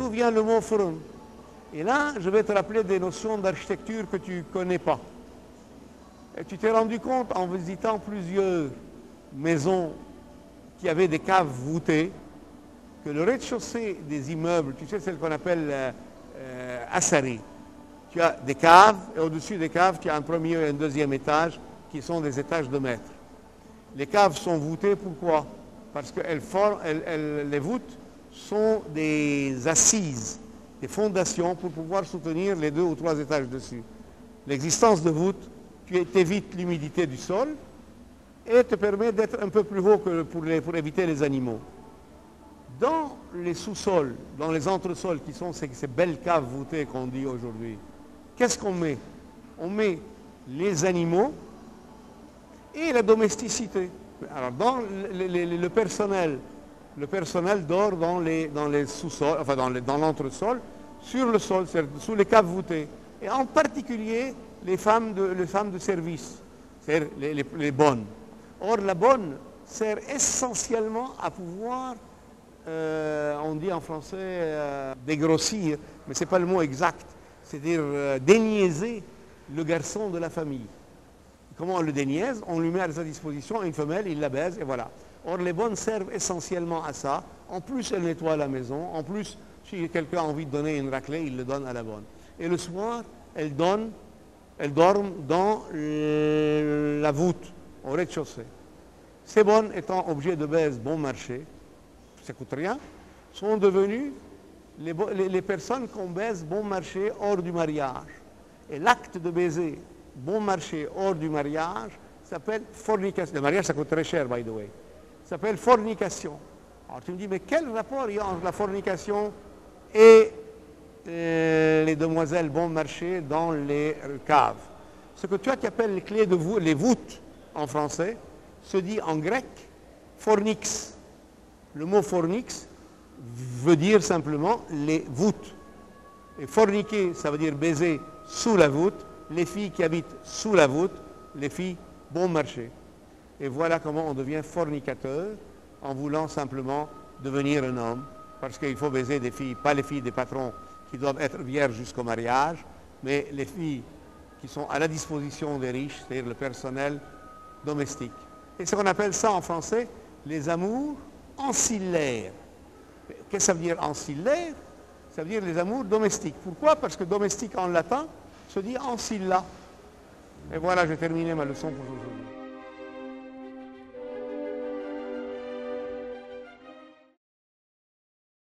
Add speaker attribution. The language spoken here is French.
Speaker 1: d'où vient le mot furun. Et là, je vais te rappeler des notions d'architecture que tu ne connais pas. Et tu t'es rendu compte en visitant plusieurs maisons qui avaient des caves voûtées, que le rez-de-chaussée des immeubles, tu sais, celle qu'on appelle assari, tu as des caves, et au-dessus des caves, tu as un premier et un deuxième étage, qui sont des étages de maître. Les caves sont voûtées, pourquoi? Parce que les voûtes sont des assises, des fondations pour pouvoir soutenir les 2 ou 3 étages dessus. L'existence de voûtes, tu évites l'humidité du sol et te permet d'être un peu plus haut que pour éviter les animaux. Dans les sous-sols, dans les entresols qui sont ces belles caves voûtées qu'on dit aujourd'hui, qu'est-ce qu'on met? On met les animaux et la domesticité. Alors, dans le personnel dort dans les sous-sols, enfin dans l'entresol, sur le sol, sous les caves voûtées. Et en particulier, les femmes de service, c'est-à-dire les bonnes. Or, la bonne sert essentiellement à pouvoir, on dit en français, dégrossir, mais ce n'est pas le mot exact, c'est-à-dire déniaiser le garçon de la famille. Comment on le déniaise? On lui met à sa disposition une femelle, il la baise, et voilà. Or, les bonnes servent essentiellement à ça. En plus, elles nettoient la maison. En plus, si quelqu'un a envie de donner une raclée, il le donne à la bonne. Et le soir, elles dorment dans la voûte, au rez-de-chaussée. Ces bonnes, étant objets de baise bon marché, ça ne coûte rien, sont devenues les personnes qu'on baise bon marché hors du mariage. Et l'acte de baiser bon marché hors du mariage s'appelle fornication. Le mariage, ça coûte très cher, by the way. Ça s'appelle fornication. Alors tu me dis, mais quel rapport il y a entre la fornication et les demoiselles bon marché dans les caves? Ce que tu appelles les clés de voûte, les voûtes en français, se dit en grec fornix. Le mot fornix veut dire simplement les voûtes. Et forniquer, ça veut dire baiser sous la voûte. Les filles qui habitent sous la voûte, les filles bon marché. Et voilà comment on devient fornicateur en voulant simplement devenir un homme. Parce qu'il faut baiser des filles, pas les filles des patrons qui doivent être vierges jusqu'au mariage, mais les filles qui sont à la disposition des riches, c'est-à-dire le personnel domestique. Et ce qu'on appelle ça en français, les amours ancillaires. Qu'est-ce que ça veut dire ancillaire? Ça veut dire les amours domestiques. Pourquoi? Parce que domestique en latin se dit ancilla. Et voilà, j'ai terminé ma leçon pour aujourd'hui.